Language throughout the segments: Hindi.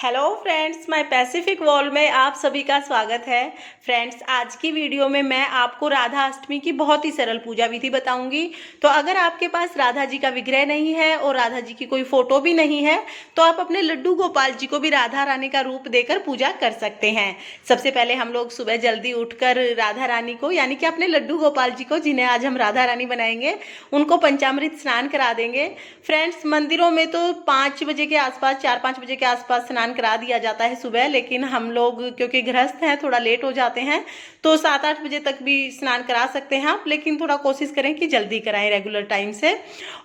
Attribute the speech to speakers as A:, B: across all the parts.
A: Hello friends, my Pacific wall में आप सभी का स्वागत है। फ्रेंड्स, आज की वीडियो में मैं आपको राधा अष्टमी की बहुत ही सरल पूजा विधि बताऊंगी। तो अगर आपके पास राधा जी का विग्रह नहीं है और राधा जी की कोई फोटो भी नहीं है तो आप अपने लड्डू गोपाल जी को भी राधा रानी का रूप देकर पूजा कर सकते हैं। सबसे पहले हम लोग सुबह जल्दी उठकर राधा रानी को यानी कि अपने लड्डू गोपाल जी को, जिन्हें आज हम राधा रानी बनाएंगे, उनको पंचामृत स्नान करा देंगे। फ्रेंड्स, मंदिरों में तो 5 बजे के आसपास, 4-5 बजे के आसपास स्नान करा दिया जाता है सुबह, लेकिन हम लोग क्योंकि गृहस्थ हैं थोड़ा लेट हो जाते हैं तो 7-8 बजे तक भी स्नान करा सकते हैं आप, लेकिन थोड़ा कोशिश करें कि जल्दी कराएं रेगुलर टाइम से।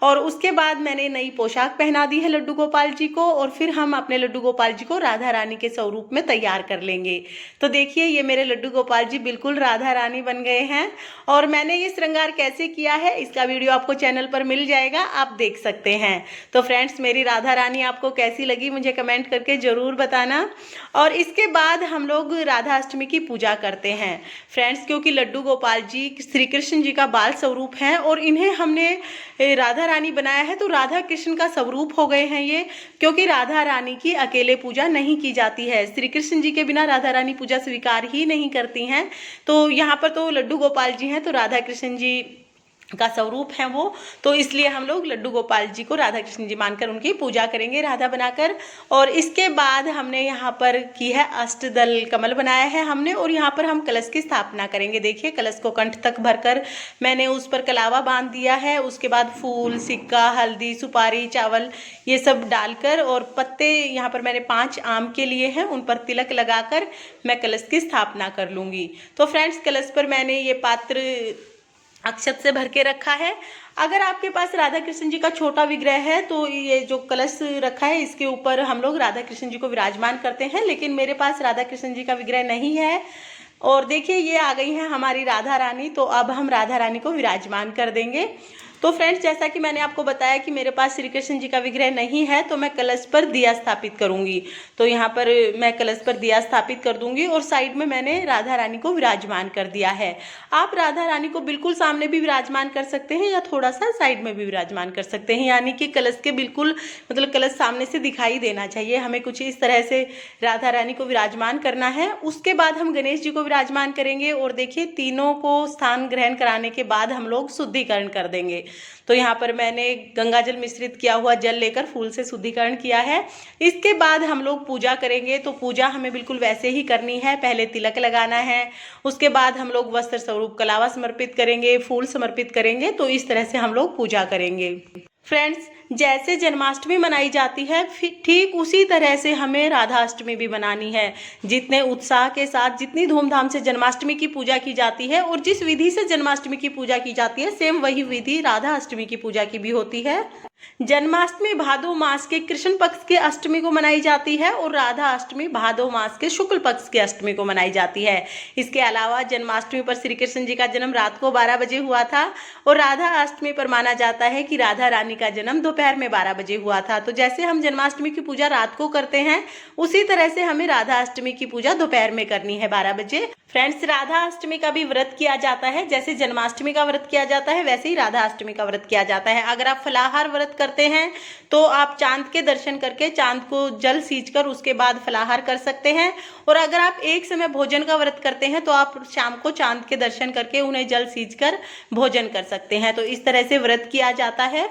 A: और उसके बाद मैंने नई पोशाक पहना दी है लड्डू गोपाल जी को और फिर हम अपने लड्डू गोपाल जी को राधा रानी के स्वरूप में तैयार कर लेंगे। तो देखिए, ये मेरे लड्डू गोपाल जी बिल्कुल राधा रानी बन गए हैं। और मैंने ये श्रृंगार कैसे किया है इसका वीडियो आपको चैनल पर मिल जाएगा, आप देख सकते हैं। तो फ्रेंड्स, मेरी राधा रानी आपको कैसी लगी मुझे कमेंट करके जरूर बताना। और इसके बाद हम लोग राधा अष्टमी की पूजा करते हैं फ्रेंड्स, क्योंकि लड्डू गोपाल जी श्री कृष्ण जी का बाल स्वरूप हैं और इन्हें हमने राधा रानी बनाया है, तो राधा कृष्ण का स्वरूप हो गए हैं ये। क्योंकि राधा रानी की अकेले पूजा नहीं की जाती है, श्री कृष्ण जी के बिना राधा रानी पूजा स्वीकार ही नहीं करती हैं। तो यहाँ पर तो लड्डू गोपाल जी हैं तो राधा कृष्ण जी का स्वरूप है वो, तो इसलिए हम लोग लड्डू गोपाल जी को राधा कृष्ण जी मानकर उनकी पूजा करेंगे राधा बनाकर। और इसके बाद हमने यहाँ पर की है अष्टदल कमल बनाया है हमने, और यहाँ पर हम कलश की स्थापना करेंगे। देखिए, कलश को कंठ तक भरकर मैंने उस पर कलावा बांध दिया है। उसके बाद फूल, सिक्का, हल्दी, सुपारी, चावल ये सब डालकर और पत्ते यहाँ पर मैंने 5 आम के लिए हैं, उन पर तिलक लगाकर मैं कलश की स्थापना कर लूँगी। तो फ्रेंड्स, कलश पर मैंने ये पात्र अक्षत से भर के रखा है। अगर आपके पास राधा कृष्ण जी का छोटा विग्रह है तो ये जो कलश रखा है इसके ऊपर हम लोग राधा कृष्ण जी को विराजमान करते हैं, लेकिन मेरे पास राधा कृष्ण जी का विग्रह नहीं है। और देखिए, ये आ गई है हमारी राधा रानी, तो अब हम राधा रानी को विराजमान कर देंगे। तो फ्रेंड्स, जैसा कि मैंने आपको बताया कि मेरे पास श्री कृष्ण जी का विग्रह नहीं है तो मैं कलश पर दिया स्थापित करूंगी। तो यहाँ पर मैं कलश पर दिया स्थापित कर दूंगी और साइड में मैंने राधा रानी को विराजमान कर दिया है। आप राधा रानी को बिल्कुल सामने भी विराजमान कर सकते हैं या थोड़ा सा साइड में भी विराजमान कर सकते हैं, यानी कि कलश के बिल्कुल मतलब कलश सामने से दिखाई देना चाहिए। हमें कुछ इस तरह से राधा रानी को विराजमान करना है। उसके बाद हम गणेश जी को विराजमान करेंगे और देखिए, तीनों को स्थान ग्रहण कराने के बाद हम लोग शुद्धिकरण कर देंगे। तो यहाँ पर मैंने गंगा जल मिश्रित किया हुआ जल लेकर फूल से शुद्धिकरण किया है। इसके बाद हम लोग पूजा करेंगे। तो पूजा हमें बिल्कुल वैसे ही करनी है, पहले तिलक लगाना है, उसके बाद हम लोग वस्त्र स्वरूप कलावा समर्पित करेंगे, फूल समर्पित करेंगे। तो इस तरह से हम लोग पूजा करेंगे। फ्रेंड्स, जैसे जन्माष्टमी मनाई जाती है ठीक उसी तरह से हमें राधा अष्टमी भी मनानी है। जितने उत्साह के साथ, जितनी धूमधाम से जन्माष्टमी की पूजा की जाती है और जिस विधि से जन्माष्टमी की पूजा की जाती है, सेम वही विधि राधा अष्टमी की पूजा की भी होती है। जन्माष्टमी भादो मास के कृष्ण पक्ष के अष्टमी को मनाई जाती है और राधा अष्टमी भादो मास के शुक्ल पक्ष के अष्टमी को मनाई जाती है। इसके अलावा जन्माष्टमी पर श्री कृष्ण जी का जन्म रात को 12 बजे हुआ था और राधा अष्टमी पर माना जाता है कि राधा रानी का जन्म दोपहर में 12 बजे हुआ था। तो जैसे हम जन्माष्टमी की पूजा रात को करते हैं, उसी तरह से हमें राधा अष्टमी की पूजा दोपहर में करनी है 12 बजे। फ्रेंड्स, राधा अष्टमी का भी व्रत किया जाता है। जैसे जन्माष्टमी का व्रत किया जाता है वैसे ही राधा अष्टमी का व्रत किया जाता है। अगर आप फलाहार व्रत करते हैं तो आप चांद के दर्शन करके चांद को जल सींचकर उसके बाद फलाहार कर सकते हैं। और अगर आप एक समय भोजन का व्रत करते हैं तो आप शाम को चांद के दर्शन करके उन्हें जल सींचकर भोजन कर सकते हैं। तो इस तरह से व्रत किया जाता है।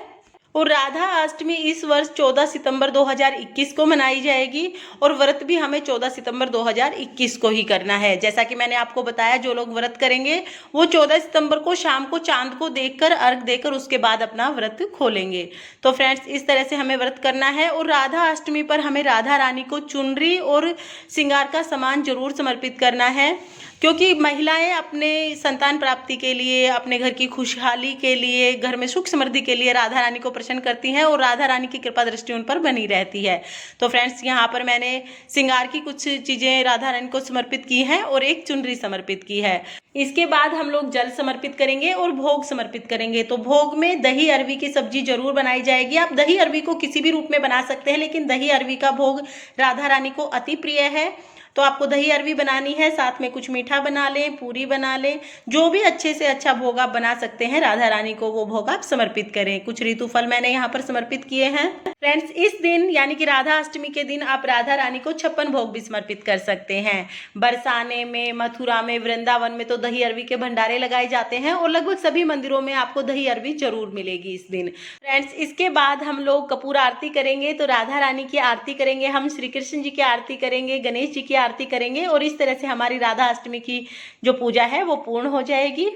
A: और राधा अष्टमी इस वर्ष 14 सितंबर 2021 को मनाई जाएगी और व्रत भी हमें 14 सितंबर 2021 को ही करना है। जैसा कि मैंने आपको बताया, जो लोग व्रत करेंगे वो 14 सितंबर को शाम को चांद को देखकर, अर्घ देकर उसके बाद अपना व्रत खोलेंगे। तो फ्रेंड्स, इस तरह से हमें व्रत करना है। और राधा अष्टमी पर हमें राधा रानी को चुनरी और श्रृंगार का सामान जरूर समर्पित करना है, क्योंकि महिलाएं अपने संतान प्राप्ति के लिए, अपने घर की खुशहाली के लिए, घर में सुख समृद्धि के लिए राधा रानी को प्रसन्न करती हैं और राधा रानी की कृपा दृष्टि उन पर बनी रहती है। तो फ्रेंड्स, यहाँ पर मैंने श्रृंगार की कुछ चीजें राधा रानी को समर्पित की हैं और एक चुनरी समर्पित की है। इसके बाद हम लोग जल समर्पित करेंगे और भोग समर्पित करेंगे। तो भोग में दही अरवी की सब्जी जरूर बनाई जाएगी। आप दही अरवी को किसी भी रूप में बना सकते हैं, लेकिन दही अरवी का भोग राधा रानी को अति प्रिय है। तो आपको दही अरवी बनानी है, साथ में कुछ मीठा बना लें, पूरी बना लें, जो भी अच्छे से अच्छा भोग आप बना सकते हैं राधा रानी को, वो भोग आप समर्पित करें। कुछ ऋतु फल मैंने यहाँ पर समर्पित किए हैं। फ्रेंड्स, इस दिन यानी कि राधा अष्टमी के दिन आप राधा रानी को 56 भोग भी समर्पित कर सकते हैं। बरसाने में, मथुरा में, वृंदावन में तो दही अरवी के भंडारे लगाए जाते हैं और लगभग सभी मंदिरों में आपको दही अरवी जरूर मिलेगी इस दिन। फ्रेंड्स, इसके बाद हम लोग कपूर आरती करेंगे। तो राधा रानी की आरती करेंगे, हम श्री कृष्ण जी की आरती करेंगे, गणेश जी की आरती करेंगे और इस तरह से हमारी राधा अष्टमी की जो पूजा है वो पूर्ण हो जाएगी।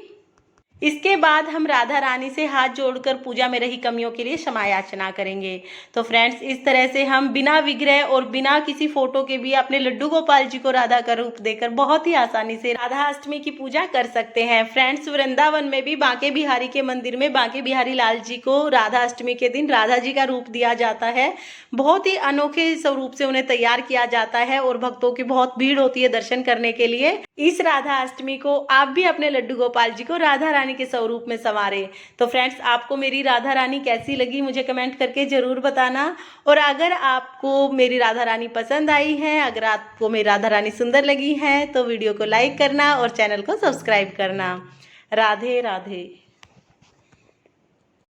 A: इसके बाद हम राधा रानी से हाथ जोड़कर पूजा में रही कमियों के लिए क्षमा याचना करेंगे। तो फ्रेंड्स, इस तरह से हम बिना विग्रह और बिना किसी फोटो के भी अपने लड्डू गोपाल जी को राधा का रूप देकर बहुत ही आसानी से राधा अष्टमी की पूजा कर सकते हैं। फ्रेंड्स, वृंदावन में भी बांके बिहारी के मंदिर में बांके बिहारी लाल जी को राधा अष्टमी के दिन राधा जी का रूप दिया जाता है। बहुत ही अनोखे स्वरूप से उन्हें तैयार किया जाता है और भक्तों की बहुत भीड़ होती है दर्शन करने के लिए। इस राधा अष्टमी को आप भी अपने लड्डू गोपाल जी को राधा रानी के स्वरूप में संवारे। तो फ्रेंड्स, आपको मेरी राधा रानी कैसी लगी मुझे कमेंट करके जरूर बताना। और अगर आपको मेरी राधा रानी पसंद आई है, अगर आपको मेरी राधा रानी सुंदर लगी है, तो वीडियो को लाइक करना और चैनल को सब्सक्राइब करना। राधे राधे।